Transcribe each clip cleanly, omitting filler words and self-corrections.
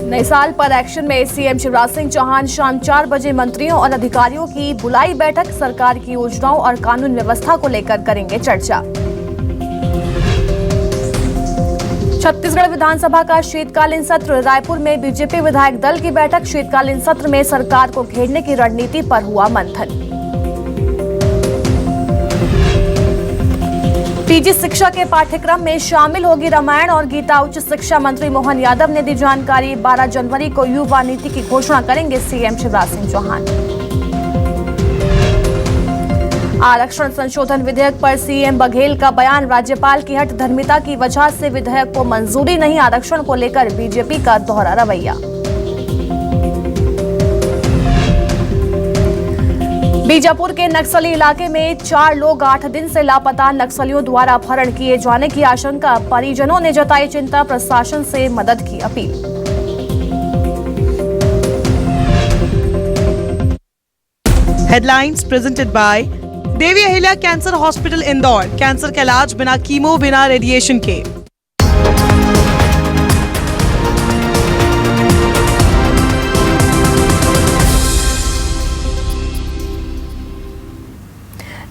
नए साल पर एक्शन में सीएम शिवराज सिंह चौहान शाम 4 बजे मंत्रियों और अधिकारियों की बुलाई बैठक। सरकार की योजनाओं और कानून व्यवस्था को लेकर करेंगे चर्चा। छत्तीसगढ़ विधानसभा का शीतकालीन सत्र। रायपुर में बीजेपी विधायक दल की बैठक। शीतकालीन सत्र में सरकार को घेरने की रणनीति पर हुआ मंथन। पीजी शिक्षा के पाठ्यक्रम में शामिल होगी रामायण और गीता। उच्च शिक्षा मंत्री मोहन यादव ने दी जानकारी। 12 जनवरी को युवा नीति की घोषणा करेंगे सीएम शिवराज सिंह चौहान। आरक्षण संशोधन विधेयक पर सीएम बघेल का बयान। राज्यपाल की हठधर्मिता की वजह से विधेयक को मंजूरी नहीं। आरक्षण को लेकर बीजेपी का दोहरा रवैया। बीजापुर के नक्सली इलाके में 4 लोग 8 दिन से लापता। नक्सलियों द्वारा अपहरण किए जाने की आशंका। परिजनों ने जताई चिंता। प्रशासन से मदद की appeal. Headlines presented by Devi Ahilya cancer hospital Indore. Cancer का इलाज बिना कीमो, बिना रेडिएशन के।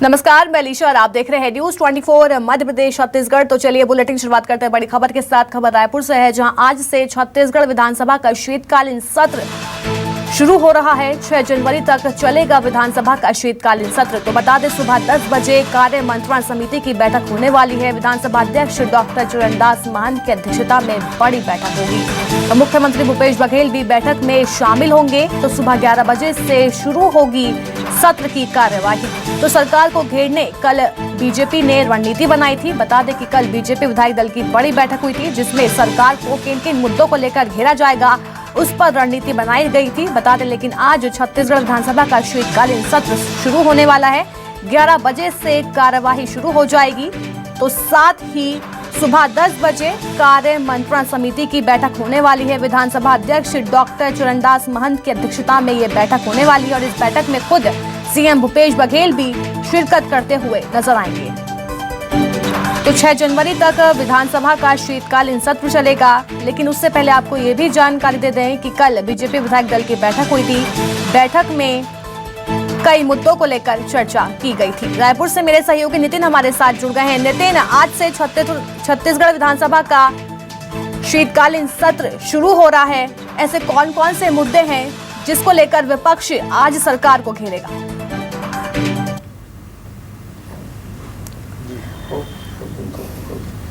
नमस्कार, मैं अलीशा और आप देख रहे हैं न्यूज 24 मध्य प्रदेश छत्तीसगढ़। तो चलिए बुलेटिन शुरुआत करते हैं बड़ी खबर के साथ। खबर रायपुर से है, जहां आज से छत्तीसगढ़ विधानसभा का शीतकालीन सत्र शुरू हो रहा है। 6 जनवरी तक चलेगा विधानसभा का शीतकालीन सत्र। तो बता दें, सुबह 10 बजे कार्य मंत्रणा समिति की बैठक होने वाली है। विधानसभा अध्यक्ष डॉक्टर चरणदास महंत की अध्यक्षता में बड़ी बैठक होगी। तो मुख्यमंत्री भूपेश बघेल भी बैठक में शामिल होंगे। तो सुबह 11 बजे से शुरू होगी सत्र की कार्यवाही। तो सरकार को घेरने कल बीजेपी ने रणनीति बनाई थी। बता दें कि कल बीजेपी विधायक दल की बड़ी बैठक हुई थी, जिसमें सरकार को किन किन मुद्दों को लेकर घेरा जाएगा उस पर रणनीति बनाई गई थी। बता दें, लेकिन आज छत्तीसगढ़ विधानसभा का शीतकालीन सत्र शुरू होने वाला है। 11 बजे से कार्यवाही शुरू हो जाएगी। तो साथ ही सुबह 10 बजे कार्य मंत्रणा समिति की बैठक होने वाली है। विधानसभा अध्यक्ष डॉक्टर चरणदास महंत की अध्यक्षता में ये बैठक होने वाली है और इस बैठक में खुद सीएम भूपेश बघेल भी शिरकत करते हुए नजर आएंगे। तो 6 जनवरी तक विधानसभा का शीतकालीन सत्र चलेगा। लेकिन उससे पहले आपको ये भी जानकारी दे दें कि कल बीजेपी विधायक दल की बैठक हुई थी। बैठक में कई मुद्दों को लेकर चर्चा की गई थी। रायपुर से मेरे सहयोगी नितिन हमारे साथ जुड़ गए हैं। नितिन, आज से छत्तीसगढ़ विधानसभा का शीतकालीन सत्र शुरू हो रहा है। ऐसे कौन कौन से मुद्दे हैं जिसको लेकर विपक्ष आज सरकार को घेरेगा?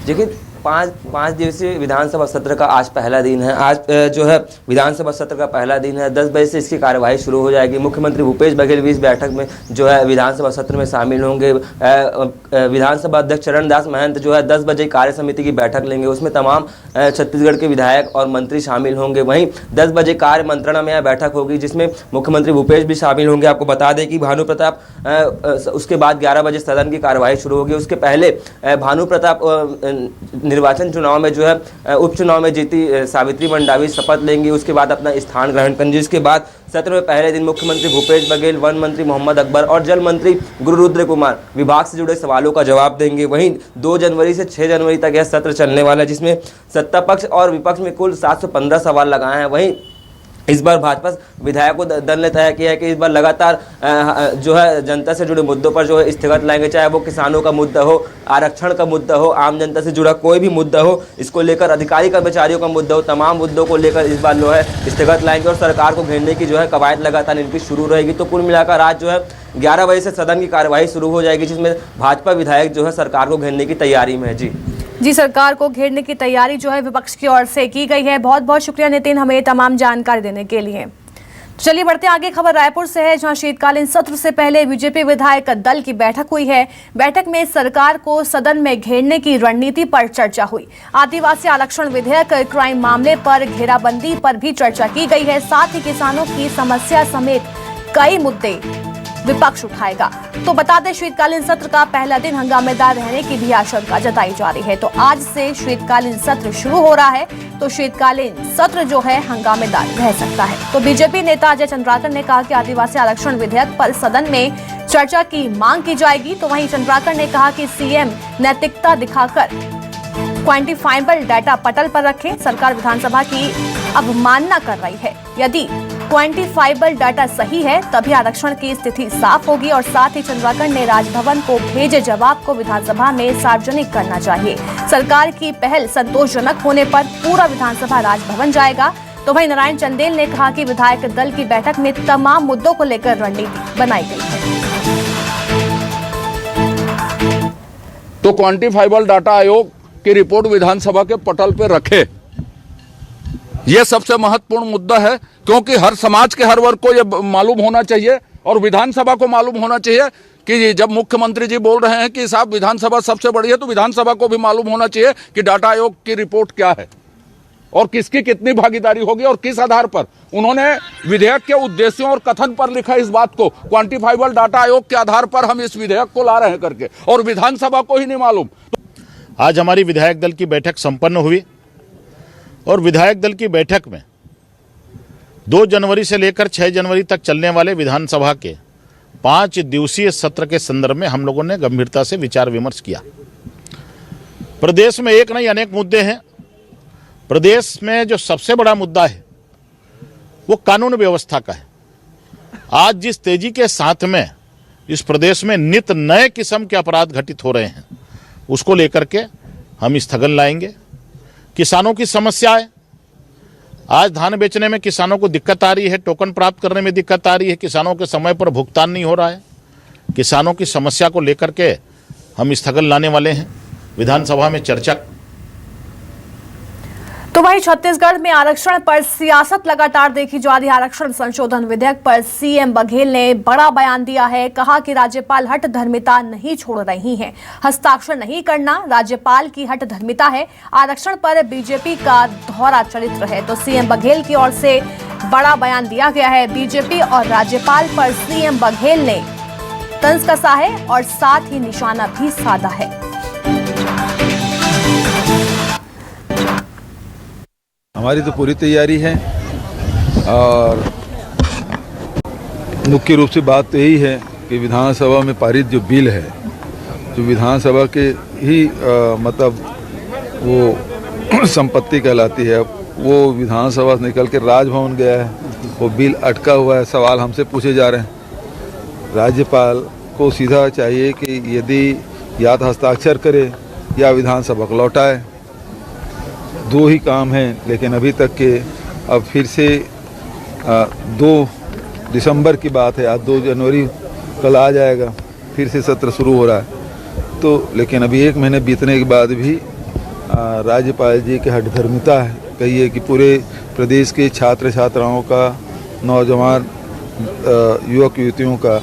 देखिए, पाँच दिवसीय विधानसभा सत्र का आज पहला दिन है। आज जो है विधानसभा सत्र का पहला दिन है। 10 बजे से इसकी कार्यवाही शुरू हो जाएगी। मुख्यमंत्री भूपेश बघेल भी इस बैठक में जो है विधानसभा सत्र में शामिल होंगे। विधानसभा अध्यक्ष चरणदास महंत जो है 10 बजे कार्य समिति की बैठक लेंगे। उसमें तमाम छत्तीसगढ़ के विधायक और मंत्री शामिल होंगे। वहीं 10 बजे कार्य मंत्रणा में यह बैठक होगी, जिसमें मुख्यमंत्री भूपेश भी शामिल होंगे। आपको बता दें कि भानु प्रताप उसके बाद 11 बजे सदन की कार्यवाही शुरू होगी। उसके पहले भानु प्रताप निर्वाचन चुनाव में जो है उपचुनाव में जीती सावित्री मंडावी शपथ लेंगी। उसके बाद अपना स्थान ग्रहण करेंगी। उसके बाद सत्र में पहले दिन मुख्यमंत्री भूपेश बघेल, वन मंत्री मोहम्मद अकबर और जल मंत्री गुरु रुद्र कुमार विभाग से जुड़े सवालों का जवाब देंगे। वहीं 2 जनवरी से 6 जनवरी तक यह सत्र चलने वाला है, जिसमें सत्ता पक्ष और विपक्ष में कुल 715 सवाल लगाए हैं। वहीं इस बार भाजपा विधायकों दल ने तय किया है कि इस बार लगातार जो है जनता से जुड़े मुद्दों पर जो है स्थगत लाएंगे, चाहे वो किसानों का मुद्दा हो, आरक्षण का मुद्दा हो, आम जनता से जुड़ा कोई भी मुद्दा हो, इसको लेकर अधिकारी कर्मचारियों का मुद्दा हो, तमाम मुद्दों को लेकर इस बार जो है स्थगत लाएंगे और सरकार को घेरने की जो है कवायद लगातार इनकी शुरू रहेगी। तो कुल मिलाकर आज जो है 11 बजे से सदन की कार्यवाही शुरू हो जाएगी, जिसमें भाजपा विधायक जो है सरकार को घेरने की तैयारी में है। जी, सरकार को घेरने की तैयारी जो है विपक्ष की ओर से की गई है। बहुत बहुत शुक्रिया नितिन, हमें तमाम जानकारी देने के लिए। चलिए बढ़ते हैं आगे। खबर रायपुर से है, जहां शीतकालीन सत्र से पहले बीजेपी विधायक दल की बैठक हुई है। बैठक में सरकार को सदन में घेरने की रणनीति पर चर्चा हुई। आदिवासी आरक्षण विधेयक, क्राइम मामले पर घेराबंदी पर भी चर्चा की गई है। साथ ही किसानों की समस्या समेत कई मुद्दे विपक्ष उठाएगा। तो बता दें, शीतकालीन सत्र का पहला दिन हंगामेदार रहने की भी आशंका जताई जा रही है। तो आज से शीतकालीन सत्र शुरू हो रहा है। तो शीतकालीन सत्र जो है हंगामेदार रह सकता है। तो बीजेपी नेता अजय चंद्राकर ने कहा कि आदिवासी आरक्षण विधेयक पर सदन में चर्चा की मांग की जाएगी। तो वहीं चंद्राकर ने कहा कि सीएम नैतिकता दिखाकर क्वांटिफाइबल डाटा पटल पर रखें। सरकार विधानसभा की अवमानना कर रही है। यदि क्वांटिफाइबल डाटा सही है तभी आरक्षण की स्थिति साफ होगी और साथ ही चंद्राकर ने राजभवन को भेजे जवाब को विधानसभा में सार्वजनिक करना चाहिए। सरकार की पहल संतोषजनक होने पर पूरा विधानसभा राजभवन जाएगा। तो वहीं नारायण चंदेल ने कहा कि विधायक दल की बैठक में तमाम मुद्दों को लेकर रणनीति बनाई गई है। तो क्वांटिफाइबल डाटा आयोग की रिपोर्ट विधानसभा के पटल पर रखे, यह सबसे महत्वपूर्ण मुद्दा है, क्योंकि हर समाज के हर वर्ग को यह मालूम होना चाहिए और विधानसभा को मालूम होना चाहिए कि जब मुख्यमंत्री जी बोल रहे हैं कि साहब विधानसभा सबसे बड़ी है, तो विधानसभा को भी मालूम होना चाहिए कि डाटा आयोग की रिपोर्ट क्या है और किसकी कितनी भागीदारी होगी और किस आधार पर उन्होंने विधेयक के उद्देश्यों और कथन पर लिखा इस बात को। क्वांटिफाइबल डाटा आयोग के आधार पर हम इस विधेयक को ला रहे हैं करके, और विधानसभा को ही नहीं मालूम। आज हमारी विधायक दल की बैठक संपन्न हुई और विधायक दल की बैठक में 2 जनवरी से लेकर 6 जनवरी तक चलने वाले विधानसभा के 5 दिवसीय सत्र के संदर्भ में हम लोगों ने गंभीरता से विचार विमर्श किया। प्रदेश में एक नहीं अनेक मुद्दे हैं। प्रदेश में जो सबसे बड़ा मुद्दा है वो कानून व्यवस्था का है। आज जिस तेजी के साथ में इस प्रदेश में नित नए किस्म के अपराध घटित हो रहे हैं, उसको लेकर के हम स्थगन लाएंगे। किसानों की समस्याएं, आज धान बेचने में किसानों को दिक्कत आ रही है, टोकन प्राप्त करने में दिक्कत आ रही है, किसानों के समय पर भुगतान नहीं हो रहा है। किसानों की समस्या को लेकर के हम स्थगन लाने वाले हैं, विधानसभा में चर्चा। तो वहीं छत्तीसगढ़ में आरक्षण पर सियासत लगातार देखी जा रही है। आरक्षण संशोधन विधेयक पर सीएम बघेल ने बड़ा बयान दिया है। कहा कि राज्यपाल हठ धर्मिता नहीं छोड़ रही हैं, हस्ताक्षर नहीं करना राज्यपाल की हठ धर्मिता है। आरक्षण पर बीजेपी का दोहरा चरित्र है। तो सीएम बघेल की ओर से बड़ा बयान दिया गया है। बीजेपी और राज्यपाल पर सीएम बघेल ने तंज कसा है और साथ ही निशाना भी साधा है। हमारी तो पूरी तैयारी है और मुख्य रूप से बात तो यही है कि विधानसभा में पारित जो बिल है, जो विधानसभा के ही मतलब वो संपत्ति कहलाती है, वो विधानसभा से निकल के राजभवन गया है, वो बिल अटका हुआ है। सवाल हमसे पूछे जा रहे हैं। राज्यपाल को सीधा चाहिए कि यदि या तो हस्ताक्षर करे या विधानसभा को लौटाए, 2 ही काम हैं। लेकिन अभी तक के अब फिर से 2 दिसंबर की बात है, आज 2 जनवरी कल आ जाएगा, फिर से सत्र शुरू हो रहा है। तो लेकिन अभी 1 महीने बीतने के बाद भी राज्यपाल जी की हठधर्मिता है, कहिए कि पूरे प्रदेश के छात्र छात्राओं का, नौजवान युवक युवतियों का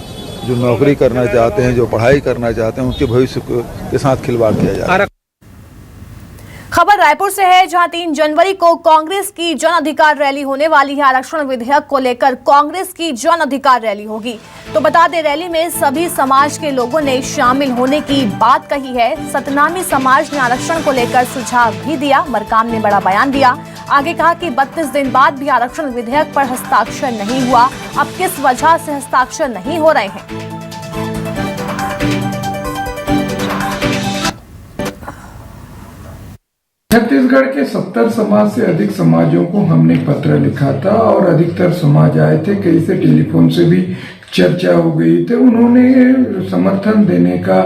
जो नौकरी करना चाहते हैं, जो पढ़ाई करना चाहते हैं, उनके भविष्य के साथ खिलवाड़ किया जा रहा है। खबर रायपुर से है, जहां 3 जनवरी को कांग्रेस की जन अधिकार रैली होने वाली है। आरक्षण विधेयक को लेकर कांग्रेस की जन अधिकार रैली होगी। तो बता दें, रैली में सभी समाज के लोगों ने शामिल होने की बात कही है। सतनामी समाज ने आरक्षण को लेकर सुझाव भी दिया। मरकाम ने बड़ा बयान दिया। आगे कहा कि 32 दिन बाद भी आरक्षण विधेयक पर हस्ताक्षर नहीं हुआ। अब किस वजह से हस्ताक्षर नहीं हो रहे हैं? छत्तीसगढ़ के 70 समाज से अधिक समाजों को हमने पत्र लिखा था और अधिकतर समाज आए थे। कई से टेलीफोन से भी चर्चा हो गई थी। उन्होंने समर्थन देने का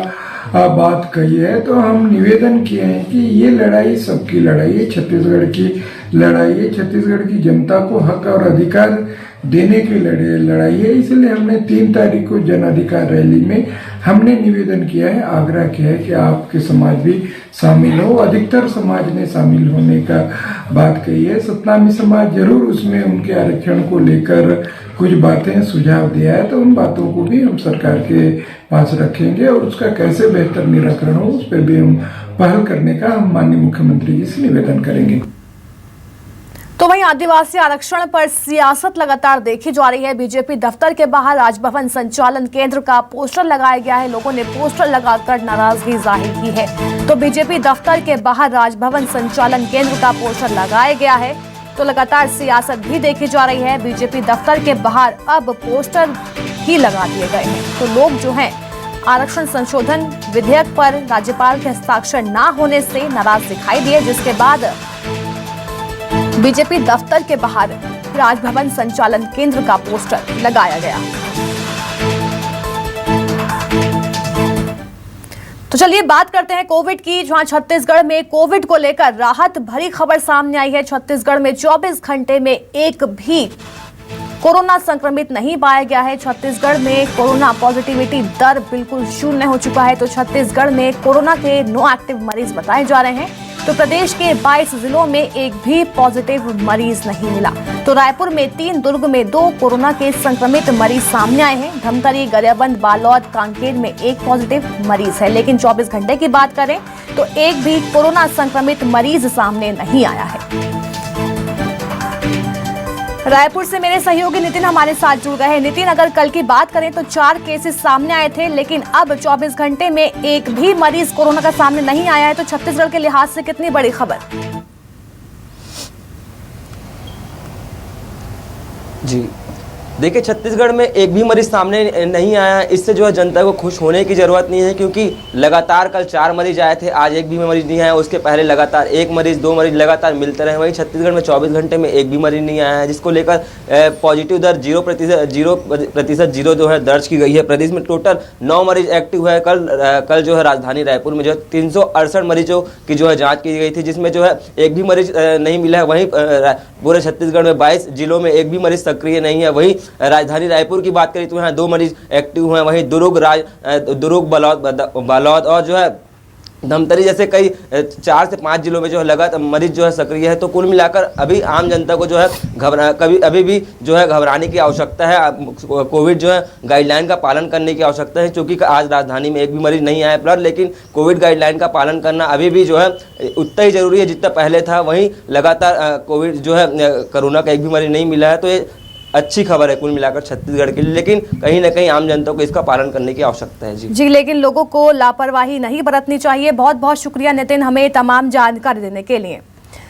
बात कही है। तो हम निवेदन किए हैं कि ये लड़ाई सबकी लड़ाई है, छत्तीसगढ़ की लड़ाई है। छत्तीसगढ़ की जनता को हक और अधिकार देने की लड़ाई है। इसलिए हमने 3 तारीख को जन अधिकार रैली में हमने निवेदन किया है, आग्रह किया है कि आपके समाज भी शामिल हो। अधिकतर समाज ने शामिल होने का बात कही है। सतनामी समाज जरूर उसमें उनके आरक्षण को लेकर कुछ बातें सुझाव दिया है, तो उन बातों को भी हम सरकार के पास रखेंगे और उसका कैसे बेहतर निराकरण हो उस पर भी हम पहल करने का हम माननीय मुख्यमंत्री जी से निवेदन करेंगे। तो वहीं आदिवासी आरक्षण पर सियासत लगातार देखी जा रही है। बीजेपी दफ्तर के बाहर राजभवन संचालन केंद्र का पोस्टर लगाया गया है। लोगों ने पोस्टर लगाकर नाराजगी जाहिर की है। तो बीजेपी दफ्तर के बाहर राजभवन संचालन केंद्र का पोस्टर लगाया गया है। तो लगातार सियासत भी देखी जा रही है। बीजेपी दफ्तर के बाहर अब पोस्टर ही लगा दिए गए हैं। तो लोग जो हैं आरक्षण संशोधन विधेयक पर राज्यपाल के हस्ताक्षर न होने से नाराज दिखाई दिए, जिसके बाद बीजेपी दफ्तर के बाहर राजभवन संचालन केंद्र का पोस्टर लगाया गया। तो चलिए बात करते हैं कोविड की, जहां छत्तीसगढ़ में कोविड को लेकर राहत भरी खबर सामने आई है। छत्तीसगढ़ में 24 घंटे में एक भी कोरोना संक्रमित नहीं पाया गया है। छत्तीसगढ़ में कोरोना पॉजिटिविटी दर बिल्कुल शून्य हो चुका है। तो छत्तीसगढ़ में कोरोना के 9 एक्टिव मरीज बताए जा रहे हैं। तो प्रदेश के 22 जिलों में एक भी पॉजिटिव मरीज नहीं मिला। तो रायपुर में 3, दुर्ग में 2 कोरोना के संक्रमित मरीज सामने आए हैं। धमतरी, गरियाबंद, बालोद, कांकेर में 1 पॉजिटिव मरीज है। लेकिन 24 घंटे की बात करें तो एक भी कोरोना संक्रमित मरीज सामने नहीं आया है। रायपुर से मेरे सहयोगी नितिन हमारे साथ जुड़ गए हैं। नितिन, अगर कल की बात करें तो 4 केसेस सामने आए थे, लेकिन अब 24 घंटे में एक भी मरीज कोरोना का सामने नहीं आया है। तो छत्तीसगढ़ के लिहाज से कितनी बड़ी खबर। जी देखिए, छत्तीसगढ़ में एक भी मरीज सामने नहीं आया। इससे जो है जनता को खुश होने की ज़रूरत नहीं है, क्योंकि लगातार कल 4 मरीज आए थे, आज एक भी मरीज नहीं आया। उसके पहले लगातार 1 मरीज, 2 मरीज लगातार मिलते रहे। वहीं छत्तीसगढ़ में 24 घंटे में एक भी मरीज नहीं आया है, जिसको लेकर पॉजिटिव दर 0% जो है दर्ज की गई है। प्रदेश में टोटल 9 मरीज एक्टिव है। कल जो है राजधानी रायपुर में जो है 368 मरीजों की जो है जाँच की गई थी, जिसमें जो है एक भी मरीज नहीं मिला है। वहीं पूरे छत्तीसगढ़ में 22 जिलों में एक भी मरीज सक्रिय नहीं है। वहीं राजधानी रायपुर की बात करें तो यहाँ 2 मरीज एक्टिव हैं। वहीं दुर्ग, बालोद और जो है धमतरी जैसे कई 4 से 5 जिलों में जो है लगातार मरीज जो है सक्रिय है। तो कुल मिलाकर अभी आम जनता को जो है अभी भी जो है घबराने की आवश्यकता है। कोविड जो है गाइडलाइन का पालन करने की आवश्यकता है, क्योंकि आज राजधानी में एक भी मरीज नहीं आया। प्लस लेकिन कोविड गाइडलाइन का पालन करना अभी भी जो है उतना ही जरूरी है जितना पहले था। वहीं लगातार कोविड जो है कोरोना का एक भी मरीज नहीं मिला है। तो ये अच्छी खबर है कुल मिलाकर छत्तीसगढ़ के लिए, लेकिन कहीं ना कहीं आम जनता को इसका पालन करने की आवश्यकता है। जी, लेकिन लोगों को लापरवाही नहीं बरतनी चाहिए। बहुत बहुत शुक्रिया नितिन, हमें तमाम जानकारी देने के लिए।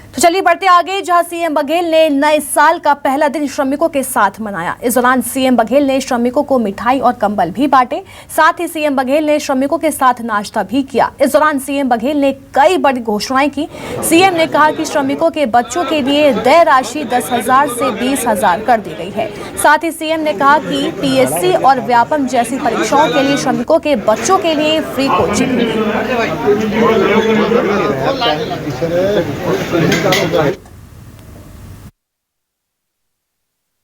तो चलिए बढ़ते आगे, जहां सीएम बघेल ने नए साल का पहला दिन श्रमिकों के साथ मनाया। इस दौरान सीएम बघेल ने श्रमिकों को मिठाई और कंबल भी बांटे। साथ ही सीएम बघेल ने श्रमिकों के साथ नाश्ता भी किया। इस दौरान सीएम बघेल ने कई बड़ी घोषणाएं की। सीएम ने कहा कि श्रमिकों के बच्चों के लिए देय राशि 10,000 से 20,000 कर दी गई है। साथ ही सीएम ने कहा कि पीएससी और व्यापम जैसी परीक्षाओं के लिए श्रमिकों के बच्चों के लिए फ्री कोचिंग दी।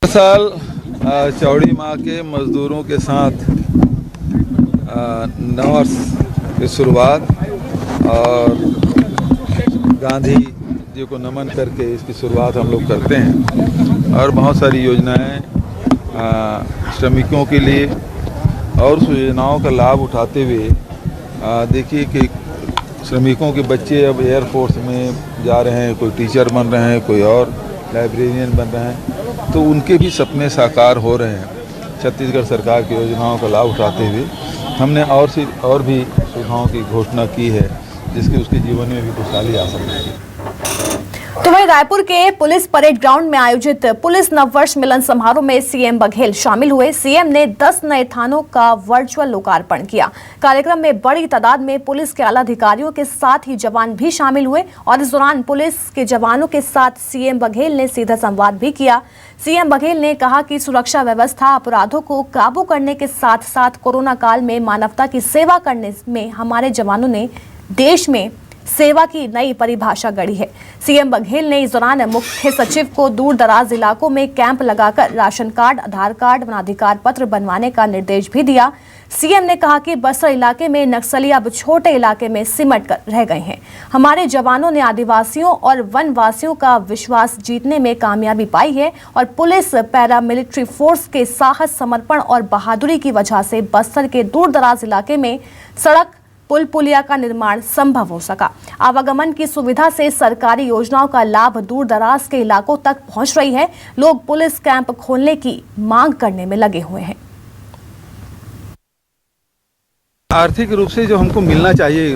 साल चौड़ी माँ के मजदूरों के साथ नववर्ष की शुरुआत और गांधी जी को नमन करके इसकी शुरुआत हम लोग करते हैं। और बहुत सारी योजनाएं श्रमिकों के लिए और उस योजनाओं का लाभ उठाते हुए देखिए कि श्रमिकों के बच्चे अब एयरफोर्स में जा रहे हैं, कोई टीचर बन रहे हैं, कोई और लाइब्रेरियन बन रहे हैं। तो उनके भी सपने साकार हो रहे हैं। छत्तीसगढ़ सरकार की योजनाओं का लाभ उठाते हुए हमने और भी सुविधाओं की घोषणा की है, जिससे उसके जीवन में भी खुशहाली आ सके। तो वहीं रायपुर के पुलिस परेड ग्राउंड में आयोजित पुलिस नववर्ष मिलन समारोह में सीएम बघेल शामिल हुए। सीएम ने 10 नए थानों का वर्चुअल लोकार्पण किया। कार्यक्रम में बड़ी तादाद में पुलिस के आला अधिकारियों के साथ ही जवान भी शामिल हुए और इस दौरान पुलिस के जवानों के साथ सीएम बघेल ने सीधा संवाद भी किया। सीएम बघेल ने कहा कि सुरक्षा व्यवस्था, अपराधों को काबू करने के साथ साथ कोरोना काल में मानवता की सेवा करने में हमारे जवानों ने देश में सेवा की नई परिभाषा गढ़ी है। सीएम बघेल ने इस दौरान मुख्य सचिव को दूर दराज इलाकों में कैंप लगाकर राशन कार्ड, आधार कार्ड, वनाधिकार पत्र बनवाने का निर्देश भी दिया। सीएम ने कहा कि बस्तर इलाके में नक्सली अब छोटे इलाके में सिमट कर रह गए हैं। हमारे जवानों ने आदिवासियों और वनवासियों का विश्वास जीतने में कामयाबी पाई है और पुलिस, पैरामिलिट्री फोर्स के साहस, समर्पण और बहादुरी की वजह से बस्तर के दूर दराज इलाके में सड़क, पुल पुलिया का निर्माण संभव हो सका। आवागमन की सुविधा से सरकारी योजनाओं का लाभ दूर दराज के इलाकों तक पहुंच रही है। लोग पुलिस कैंप खोलने की मांग करने में लगे हुए हैं। आर्थिक रूप से जो हमको मिलना चाहिए,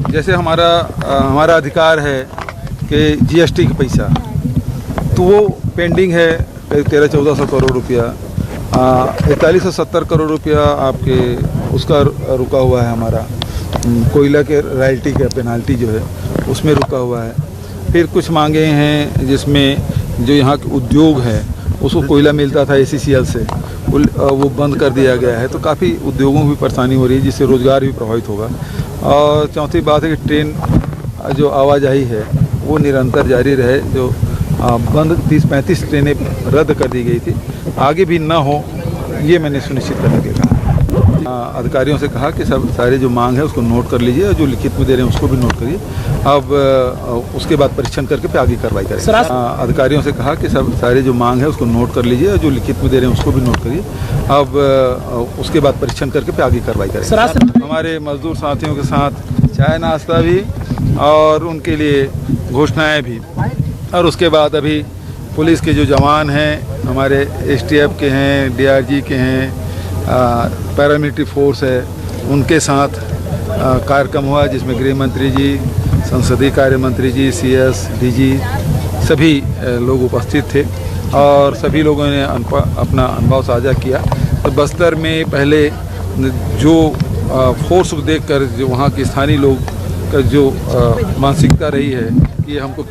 जैसे हमारा अधिकार है कि जीएसटी का पैसा, तो वो पेंडिंग है 1300-1400 करोड़ रुपया। 4170 करोड़ रुपया आपके उसका रुका हुआ है हमारा, कोयला के रॉयल्टी का पेनाल्टी जो है उसमें रुका हुआ है। फिर कुछ मांगे हैं जिसमें जो यहाँ के उद्योग है उसको कोयला मिलता था ACCL से, वो बंद कर दिया गया है, तो काफ़ी उद्योगों की परेशानी हो रही है जिससे रोज़गार भी प्रभावित होगा। और चौथी बात है कि ट्रेन जो आवाजाही है वो निरंतर जारी रहे, जो बंद 30-35 ट्रेनें रद्द कर दी गई थी, आगे भी ना हो ये मैंने सुनिश्चित करने के कहा। अधिकारियों से कहा कि सब सारे जो मांग है उसको नोट कर लीजिए और जो लिखित में दे रहे हैं उसको भी नोट करिए, अब उसके बाद परीक्षण करके फिर आगे कार्रवाई करेंगे। अधिकारियों से कहा कि सब सारे जो मांग है उसको नोट कर लीजिए और जो लिखित में दे रहे हैं उसको भी नोट करिए, अब उसके बाद परीक्षण करके फिर आगे कार्रवाई करेंगे। हमारे मजदूर साथियों के साथ चाय नाश्ता भी और उनके लिए घोषणाएँ भी, और उसके बाद अभी पुलिस के जो जवान हैं हमारे STF के हैं, DRG के हैं, पैरामिलिट्री फोर्स है, उनके साथ कार्यक्रम हुआ जिसमें गृह मंत्री जी, संसदीय कार्य मंत्री जी, CS, DG सभी लोग उपस्थित थे और सभी लोगों ने अपना अनुभव साझा किया। तो बस्तर में पहले जो फोर्स को देखकर जो वहाँ के स्थानीय लोग का जो मानसिकता रही है कि हमको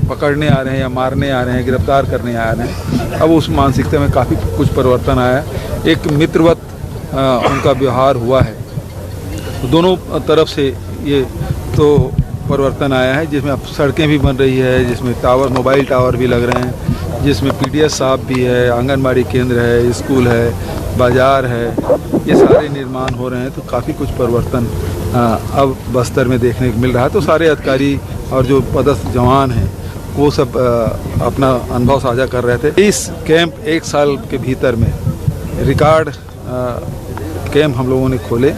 पकड़ने आ रहे हैं या मारने आ रहे हैं, गिरफ्तार करने आ रहे हैं, अब उस मानसिकता में काफ़ी कुछ परिवर्तन आया। एक मित्रवत उनका व्यवहार हुआ है, तो दोनों तरफ से ये तो परिवर्तन आया है, जिसमें अब सड़कें भी बन रही है, जिसमें टावर, मोबाइल टावर भी लग रहे हैं, जिसमें PDS साहब भी है, आंगनबाड़ी केंद्र है, स्कूल है, बाज़ार है, ये सारे निर्माण हो रहे हैं। तो काफ़ी कुछ परिवर्तन अब बस्तर में देखने को मिल रहा है। तो सारे अधिकारी और जो पदस्थ जवान हैं वो सब अपना अनुभव साझा कर रहे थे। इस कैंप 1 साल के भीतर में रिकॉर्ड कैंप हम लोगों ने खोले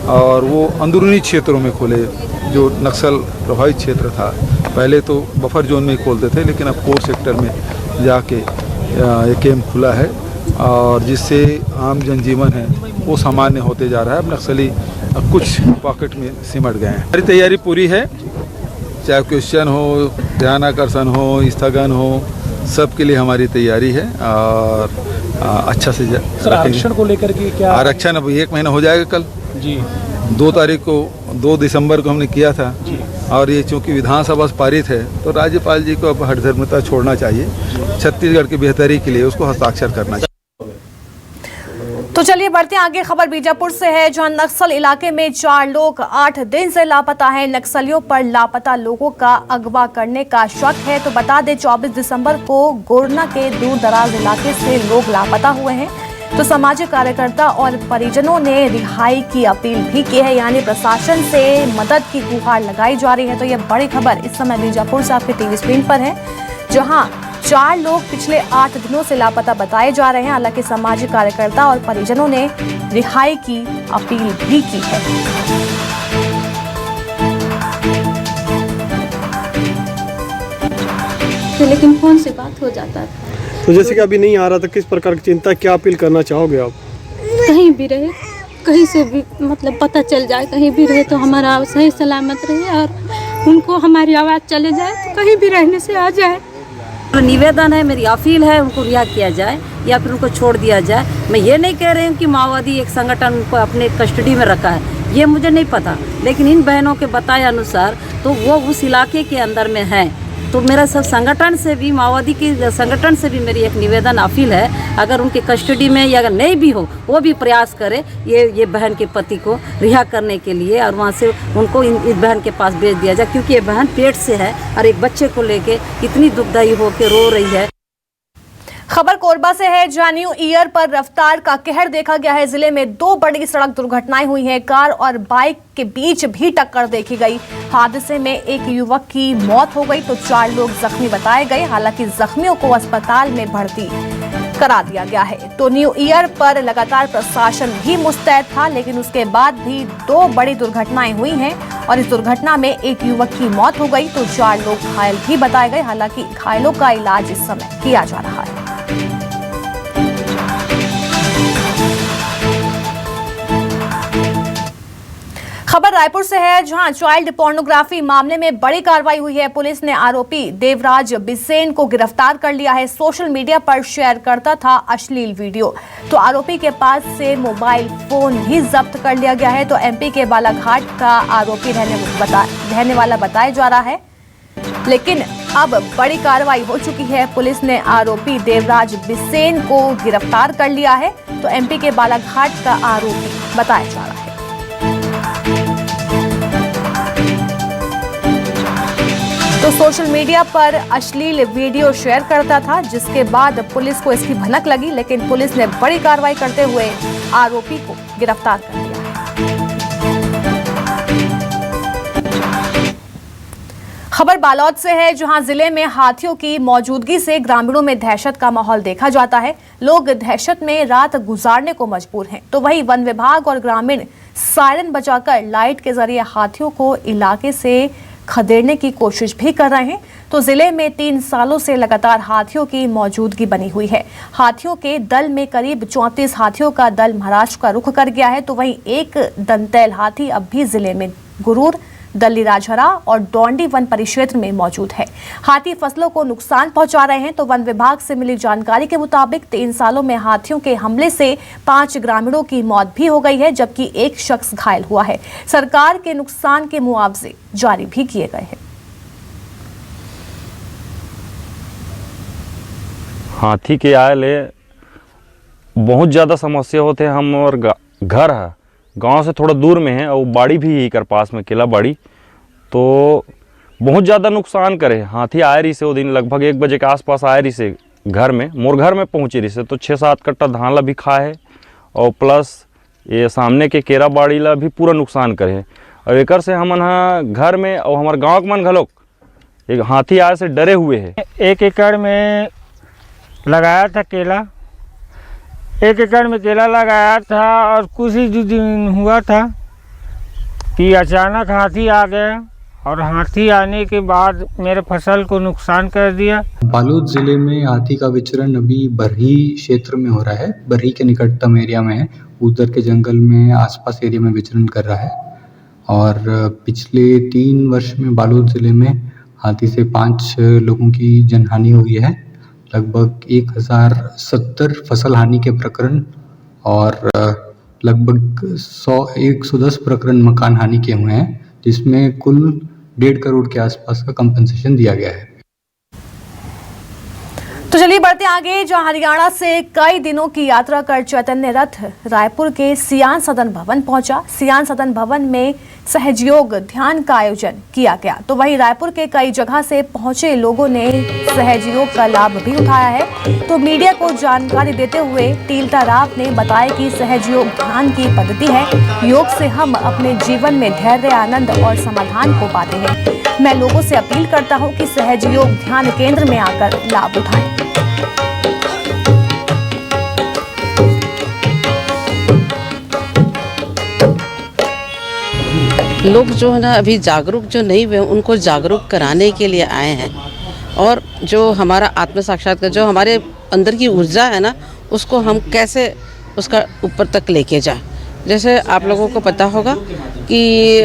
और वो अंदरूनी क्षेत्रों में खोले, जो नक्सल प्रभावित क्षेत्र था। पहले तो बफर जोन में ही खोलते थे, लेकिन अब कोर सेक्टर में जाके ये कैंप खुला है और जिससे आम जनजीवन है वो सामान्य होते जा रहा है। अब नक्सली कुछ पॉकेट में सिमट गए हैं। हमारी तैयारी पूरी है, चाहे क्वेश्चन हो, ध्यानाकर्षण हो, स्थगन हो, सब के लिए हमारी तैयारी है और अच्छा से सर आरक्षण को लेकर के क्या? आरक्षण अब 1 महीना हो जाएगा कल जी, 2 तारीख को, 2 दिसंबर को हमने किया था और ये चूँकि विधानसभा से पारित है तो राज्यपाल जी को अब हठधर्मिता छोड़ना चाहिए, छत्तीसगढ़ की बेहतरी के लिए उसको हस्ताक्षर करना चाहिए। तो चलिए बढ़ते हैं आगे। खबर बीजापुर से है, जहां नक्सल इलाके में 4 लोग 8 दिन से लापता हैं। नक्सलियों पर लापता लोगों का अगवा करने का शक है। तो बता दें 24 दिसंबर को गोरना के दूर दराज इलाके से लोग लापता हुए हैं। तो सामाजिक कार्यकर्ता और परिजनों ने रिहाई की अपील भी की है, यानी प्रशासन से मदद की गुहार लगाई जा रही है। तो यह बड़ी खबर इस समय बीजापुर से आपकी टीवी स्क्रीन पर है, जहां 4 लोग पिछले 8 दिनों से लापता बताए जा रहे हैं। हालांकि सामाजिक कार्यकर्ता और परिजनों ने रिहाई की अपील भी की है। लेकिन फोन से बात हो जाता था। तो जैसे कि अभी नहीं आ रहा था, किस प्रकार की चिंता, क्या अपील करना चाहोगे आप? कहीं भी रहे, कहीं से भी मतलब पता चल जाए, कहीं भी रहे तो हमारा सही सलामत रहे और उनको हमारी आवाज़ चले जाए तो कहीं भी रहने से आ जाए। तो निवेदन है, मेरी अपील है, उनको रिहा किया जाए या फिर उनको छोड़ दिया जाए। मैं ये नहीं कह रही हूँ कि माओवादी एक संगठन उनको अपने कस्टडी में रखा है, ये मुझे नहीं पता, लेकिन इन बहनों के बताए अनुसार तो वो उस इलाके के अंदर में हैं। तो मेरा सब संगठन से भी, माओवादी के संगठन से भी मेरी एक निवेदन अपील है, अगर उनके कस्टडी में या अगर नहीं भी हो वो भी प्रयास करे ये बहन के पति को रिहा करने के लिए और वहाँ से उनको इस बहन के पास भेज दिया जाए, क्योंकि ये बहन पेट से है और एक बच्चे को लेके इतनी दुखदायी होकर रो रही है। खबर कोरबा से है, जहां न्यू ईयर पर रफ्तार का कहर देखा गया है। जिले में 2 बड़ी सड़क दुर्घटनाएं हुई हैं। कार और बाइक के बीच भी टक्कर देखी गई। हादसे में एक युवक की मौत हो गई तो 4 लोग जख्मी बताए गए। हालांकि जख्मियों को अस्पताल में भर्ती करा दिया गया है। तो न्यू ईयर पर लगातार प्रशासन भी मुस्तैद था, लेकिन उसके बाद भी 2 बड़ी दुर्घटनाएं हुई हैं और इस दुर्घटना में एक युवक की मौत हो गई तो 4 लोग घायल भी बताए गए। हालांकि घायलों का इलाज इस समय किया जा रहा है। खबर रायपुर से है, जहां चाइल्ड पोर्नोग्राफी मामले में बड़ी कार्रवाई हुई है। पुलिस ने आरोपी देवराज बिसेन को गिरफ्तार कर लिया है। सोशल मीडिया पर शेयर करता था अश्लील वीडियो, तो आरोपी के पास से मोबाइल फोन भी जब्त कर लिया गया है। तो एमपी के बालाघाट का आरोपी रहने वाला बताया जा रहा है, लेकिन अब बड़ी कार्रवाई हो चुकी है। पुलिस ने आरोपी देवराज बिसेन को गिरफ्तार कर लिया है। तो एमपी के बालाघाट का आरोपी बताया जा रहा है। तो सोशल मीडिया पर अश्लील वीडियो शेयर करता था, जिसके बाद पुलिस को इसकी भनक लगी, लेकिन पुलिस ने बड़ी कार्रवाई करते हुए आरोपी को गिरफ्तार कर लिया है। खबर बालोद से है, जहां जिले में हाथियों की मौजूदगी से ग्रामीणों में दहशत का माहौल देखा जाता है। लोग दहशत में रात गुजारने को मजबूर हैं। तो वहीं वन विभाग और ग्रामीण सायरन बजाकर लाइट के जरिए हाथियों को इलाके से खदेड़ने की कोशिश भी कर रहे हैं। तो जिले में 3 सालों से लगातार हाथियों की मौजूदगी बनी हुई है। हाथियों के दल में करीब 34 हाथियों का दल महाराष्ट्र का रुख कर गया है। तो वहीं एक दंतैल हाथी अब भी जिले में गुरूर, दल्ली राजहरा और डोंडी वन परिक्षेत्र में मौजूद है। हाथी फसलों को नुकसान पहुंचा रहे हैं। तो वन विभाग से मिली जानकारी के मुताबिक 3 सालों में हाथियों के हमले से 5 ग्रामीणों की मौत भी हो गई है, जबकि 1 शख्स घायल हुआ है। सरकार के नुकसान के मुआवजे जारी भी किए गए हैं। हाथी के आए ले बहुत ज़्यादा समस्या होते हैं। हम और घर है गांव से थोड़ा दूर में है और बाड़ी भी यही कर पास में किला बाड़ी, तो बहुत ज़्यादा नुकसान करे। हाथी आए रही से वो दिन लगभग 1 बजे के आसपास आए रही से घर में, मोर घर में पहुँची रही से, तो 6-7 कट्टा धान ला भी खा है और प्लस ये सामने के केरा बाड़ी ला भी पूरा नुकसान करे। और एक से हमन घर में और हमारे गाँव के मन घलोक एक हाथी आए से डरे हुए है। 1 एकड़ में लगाया था केला, 1 एकड़ में केला लगाया था और कुछ ही दिन हुआ था कि अचानक हाथी आ गया और हाथी आने के बाद मेरे फसल को नुकसान कर दिया। बालोद जिले में हाथी का विचरण अभी बरही क्षेत्र में हो रहा है। बरही के निकटतम एरिया में है, उधर के जंगल में आसपास एरिया में विचरण कर रहा है। और पिछले 3 वर्ष में बालोद जिले में हाथी से 5 लोगों की जनहानि हुई है। लगभग 1070 फसल हानि के प्रकरण और लगभग 110 प्रकरण मकान हानि के हुए हैं, जिसमें कुल 1.5 करोड़ के आसपास का कंपनसेशन दिया गया है। तो चलिए बढ़ते आगे, जहां हरियाणा से कई दिनों की यात्रा कर चैतन्य रथ रायपुर के सियान सदन भवन पहुंचा। सियान सदन भवन में सहयोग ध्यान का आयोजन किया गया। तो वहीं रायपुर के कई जगह से पहुंचे लोगों ने सहयोग का लाभ भी उठाया है। तो मीडिया को जानकारी देते हुए टीलता राव ने बताया कि सहयोग ध्यान की पद्धति है। योग से हम अपने जीवन में धैर्य, आनंद और समाधान को पाते हैं। मैं लोगों से अपील करता हूं कि सहयोग ध्यान केंद्र में आकर लाभ उठाएं। लोग जो है ना अभी जागरूक जो नहीं हुए, उनको जागरूक कराने के लिए आए हैं। और जो हमारा आत्म साक्षात्कार, जो हमारे अंदर की ऊर्जा है ना, उसको हम कैसे उसका ऊपर तक लेके जाए। जैसे आप लोगों को पता होगा कि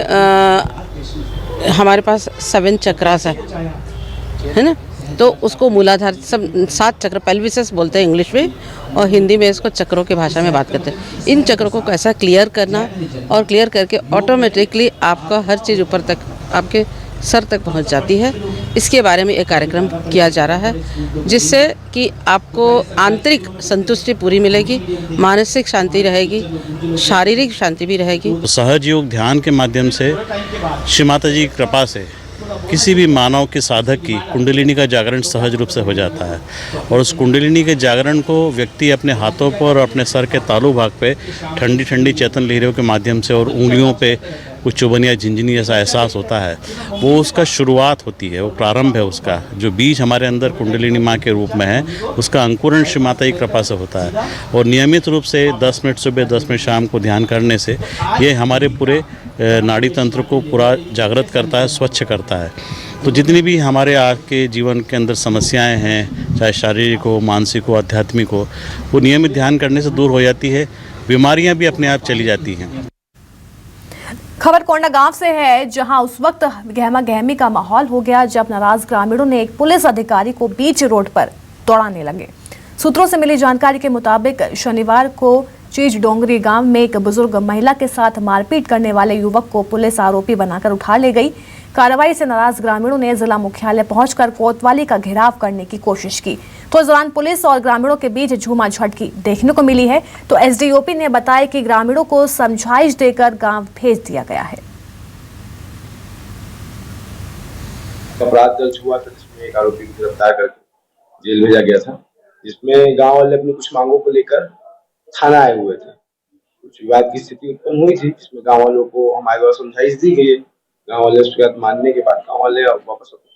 हमारे पास 7 चक्रास है ना, तो उसको मूलाधार सब 7 चक्र पेल्विस बोलते हैं इंग्लिश में, और हिंदी में इसको चक्रों की भाषा में बात करते हैं। इन चक्रों को कैसा क्लियर करना, और क्लियर करके ऑटोमेटिकली आपका हर चीज़ ऊपर तक आपके सर तक पहुंच जाती है। इसके बारे में एक कार्यक्रम किया जा रहा है, जिससे कि आपको आंतरिक संतुष्टि पूरी मिलेगी, मानसिक शांति रहेगी, शारीरिक शांति भी रहेगी। सहज योग ध्यान के माध्यम से श्री माता जी की कृपा से किसी भी मानव के साधक की कुंडलिनी का जागरण सहज रूप से हो जाता है। और उस कुंडलिनी के जागरण को व्यक्ति अपने हाथों पर और अपने सर के तालू भाग पे ठंडी ठंडी चेतन लहरों के माध्यम से और उंगलियों पे कुछ चुभन या झिंझनी जैसा एहसास होता है, वो उसका शुरुआत होती है, वो प्रारंभ है उसका। जो बीज हमारे अंदर कुंडलिनी माँ के रूप में है, उसका अंकुरण श्री माता की कृपा से होता है। और नियमित रूप से 10 मिनट सुबह 10 मिनट शाम को ध्यान करने से ये हमारे पूरे नाड़ी तंत्र को पूरा जागृत करता है, स्वच्छ करता है। तो जितनी भी हमारे आपके जीवन के अंदर समस्याएं हैं, चाहे शारीरिक हो, मानसिक हो, आध्यात्मिक हो, वो नियमित ध्यान करने से दूर हो जाती है। बीमारियां भी अपने आप चली जाती हैं। खबर कोंडा गांव से है, जहां उस वक्त गहमा गहमी का माहौल हो गया जब नाराज ग्रामीणों ने एक पुलिस अधिकारी को बीच रोड पर दौड़ाने लगे। सूत्रों से मिली जानकारी के मुताबिक शनिवार को चीज डोंगरी गांव में एक बुजुर्ग महिला के साथ मारपीट करने वाले युवक को पुलिस आरोपी बनाकर उठा ले गई। कार्रवाई से नाराज ग्रामीणों ने जिला मुख्यालय पहुंचकर कोतवाली का घेराव करने की कोशिश की, तो इस दौरान पुलिस और ग्रामीणों के बीच झूमाझटकी देखने को मिली है। तो एसडीओपी ने बताया कि ग्रामीणों को समझाइश देकर गांव भेज दिया गया है। अपराध दर्ज हुआ था जिसमें एक आरोपी को गिरफ्तार करके जेल भेजा गया था, जिसमें गांव वाले अपनी कुछ मांगों को लेकर थाना आए हुए थे। कुछ विवाद की स्थिति उत्पन्न हुई थी, जिसमें गांव वालों को हमारे द्वारा समझाइश दी गई। गांव वाले उसके बाद मानने के बाद गांव वाले वापस हो गए।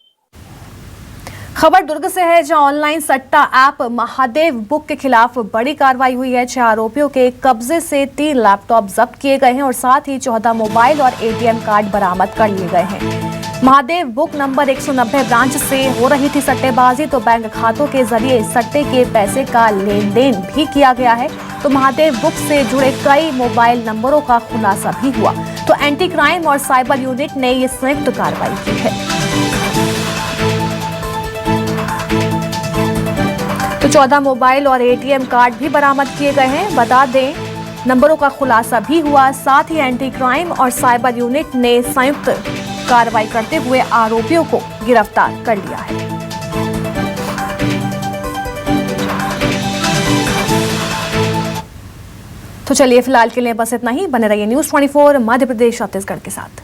खबर दुर्ग से है, जहां ऑनलाइन सट्टा ऐप महादेव बुक के खिलाफ बड़ी कार्रवाई हुई है। 6 आरोपियों के कब्जे से 3 लैपटॉप जब्त किए गए हैं और साथ ही 14 मोबाइल और एटीएम कार्ड बरामद कर लिए गए हैं। महादेव बुक नंबर 190 ब्रांच से हो रही थी सट्टेबाजी, तो बैंक खातों के जरिए सट्टे के पैसे का लेन देन भी किया गया है। तो महादेव बुक से जुड़े कई मोबाइल नंबरों का खुलासा भी हुआ। तो एंटी क्राइम और साइबर यूनिट ने ये संयुक्त कार्रवाई की है। तो 14 मोबाइल और एटीएम कार्ड भी बरामद किए गए हैं। बता दें, नंबरों का खुलासा भी हुआ। साथ ही एंटी क्राइम और साइबर यूनिट ने संयुक्त कार्रवाई करते हुए आरोपियों को गिरफ्तार कर लिया है। तो चलिए फिलहाल के लिए बस इतना ही। बने रहिए न्यूज़ 24 मध्य प्रदेश छत्तीसगढ़ के साथ।